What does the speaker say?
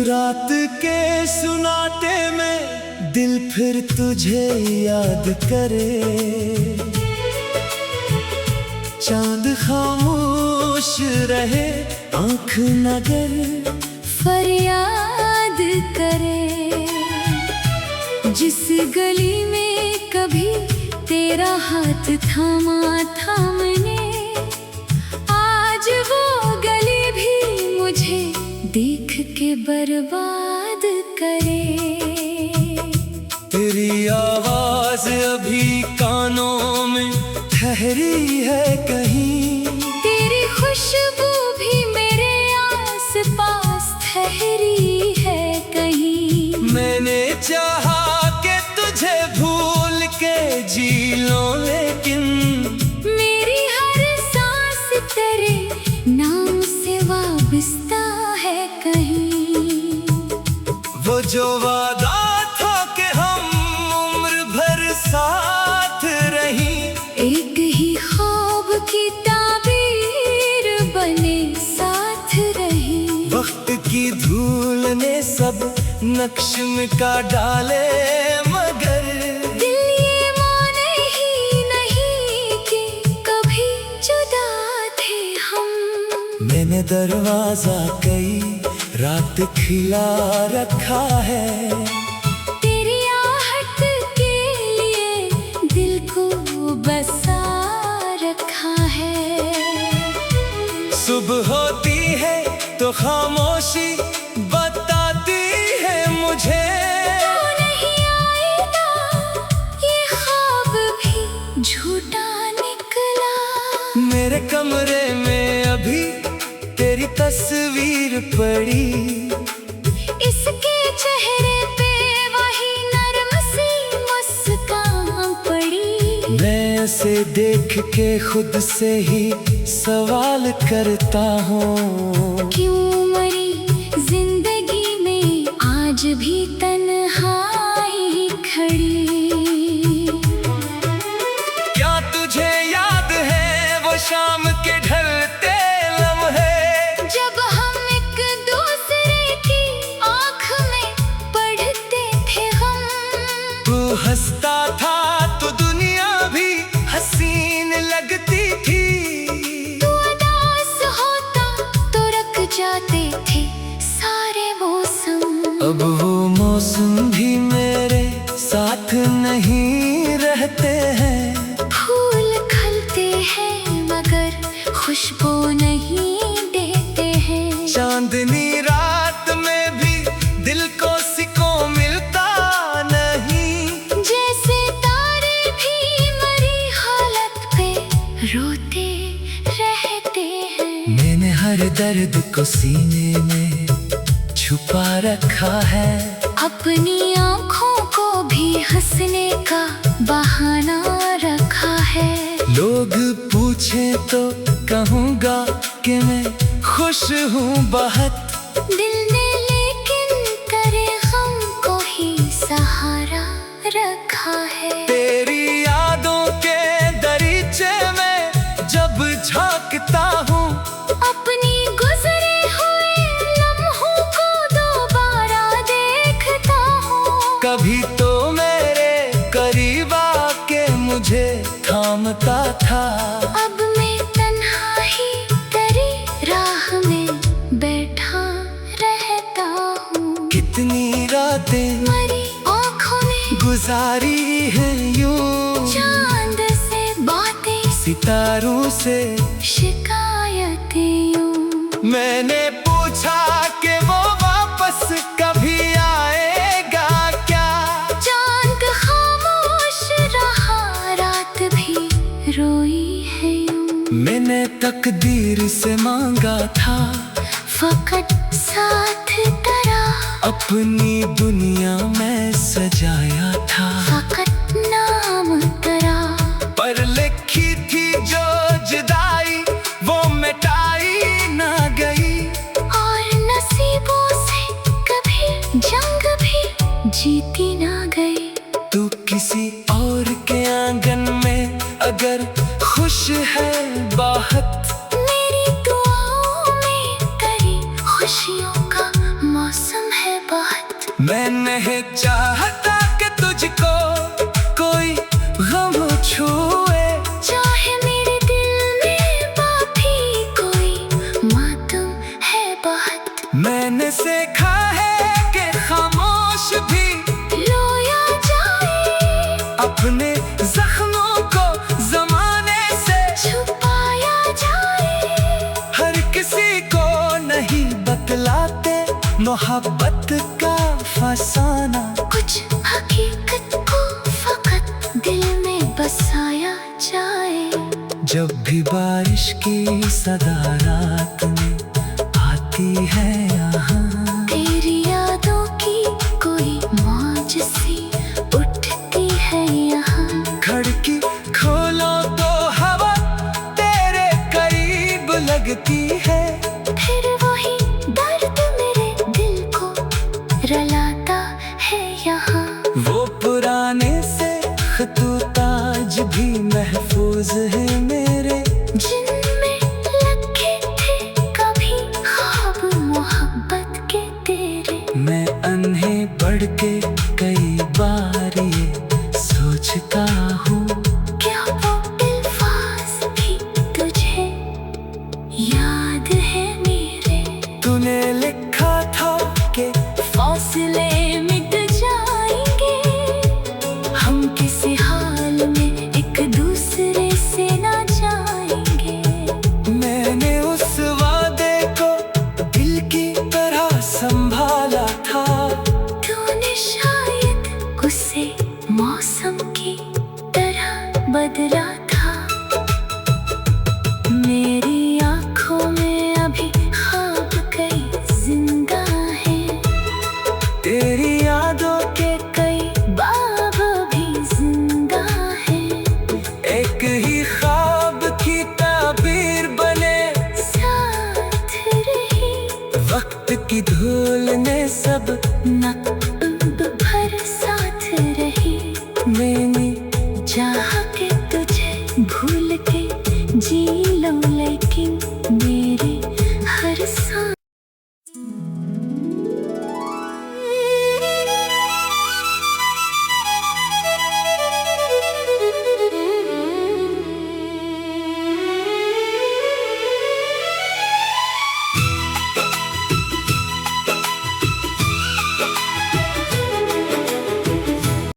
रात के सुनाटे में दिल फिर तुझे याद करे। चांद खामोश रहे, आंख नगर फरियाद करे। जिस गली में कभी तेरा हाथ थामा था मैंने, आज वो गली भी मुझे देख के बर्बाद करे। तेरी आवाज अभी कानों में ठहरी है कहीं, तेरी खुशबू भी मेरे आस पास ठहरी है कहीं। मैंने चाहा कि तुझे भूल के जी लूं, लेकिन मेरी हर सांस तेरे नाम से वाबस्ता है कहीं। वो जो वादा था कि हम उम्र भर साथ रही, एक ही ख्वाब की ताबीर बने साथ रही। वक्त की धूल ने सब नक्श मिटा डाले, मगर दिल ये माने ही नहीं कि कभी जुदा थे हम। मैंने दरवाजा कई रात खिला रखा है, तेरी आहट के लिए दिल को बसा रखा है। सुबह होती है तो खामोशी बताती है मुझे, तू नहीं आएगा ये ख्वाब भी झूठा निकला। मेरे कमरे में अभी तेरी तस्वीर पड़ी, इसके चेहरे पे वही नर्म सी मुस्कान पड़ी। मैं उसे देख के खुद से ही सवाल करता हूँ, क्यों मरी जिंदगी में आज भी तन्हाई खड़ी। क्या तुझे याद है वो शाम के ढलते लम्हे, जब हम एक दूसरे की आँख में पढ़ते थे हम। तू हंसता था तो दुनिया भी हसीन लगती थी, तू उदास होता तो रख जाते थे सारे मौसम। अब वो मौसम भी मेरे साथ नहीं रहते हैं। फूल खिलते हैं मगर खुशबू नहीं देते हैं। चांदनी रात में भी दिल को सुकून मिलता नहीं, जैसे तारे भी मरी हालत पे रोते रहते हैं। मैंने हर दर्द को सीने में छुपा रखा है, अपनी आँखों को भी हंसने का बहाना रखा है। लोग पूछे तो कहूँगा कि मैं खुश हूँ बहुत। दिल ने लेकिन तेरे गम को ही सहारा रखा है। तेरी यादों के दरीचे में जब झांकता हूँ, अपनी गुजरे हुए लम्हों को दोबारा देखता हूँ। कभी तो मेरे करीब आके मुझे थामता था, अब मैं तन्हा ही तेरी राह में बैठा रहता हूँ। कितनी रातें मरी आँखों ने गुजारी हैं यूं, चांद से बातें सितारों से शिकायतें यूं। मैंने पूछा कि वो वापस कभी आएगा क्या, चांद खामोश रहा, रात भी रोई है यूं। मैंने तकदीर से मांगा था फकत सा अपनी दुनिया में सजाया था, फकत नाम तेरा। पर लिखी थी जो जुदाई वो मिटाई ना गई। और नसीबों से कभी जंग भी जीती ना गई। तू किसी और के आंगन में अगर खुश है बहुत, मेरी दुआओं में तेरी खुशियों का मौसम है बहुत। मैं नहीं चाहता कि तुझको कोई गम छुए, चाहे मेरे दिल में बाकी कोई मातम है बहुत। मैंने सीखा है कि खामोश भी रोया जाए, अपने जख्मों को जमाने से छुपाया जाए। हर किसी को नहीं बतलाते मोहब्बत का फसाना। कुछ हकीकत को फकत दिल में बसाया जाए। जब भी बारिश की सदा रात में आती है यहाँ, तेरी यादों की कोई मौज सी उठती है यहाँ। खिड़की खोलो तो हवा तेरे करीब लगती है। फिर वही दर्द मेरे दिल को रुलाता है यहाँ। वो पुराने से खतूत आज भी महफूज है मेरे, जिनमें लगे थे कभी ख्वाब मोहब्बत के तेरे। मैं अन्हे बढ़ के कई बार ये सोचता हूँ, क्या वो अल्फाज भी तुझे याद है मेरे। तूने लिखा था कि फासले मिट जाएंगे, हम किसी हाल में एक दूसरे से ना जाएंगे। मैंने उस वादे को दिल की तरह संभाला था। तूने शायद उसे मौसम की तरह बदला था। मेरी आंखों में अभी ख्वाब कई जिंदा हैं। तेरी यादों के कई बाब भी जिंदा हैं। एक ही ख्वाब की ताबीर बने, साथ रही वक्त की धूल ने सब नक्ब भर साथ रही। मैंने जहाँ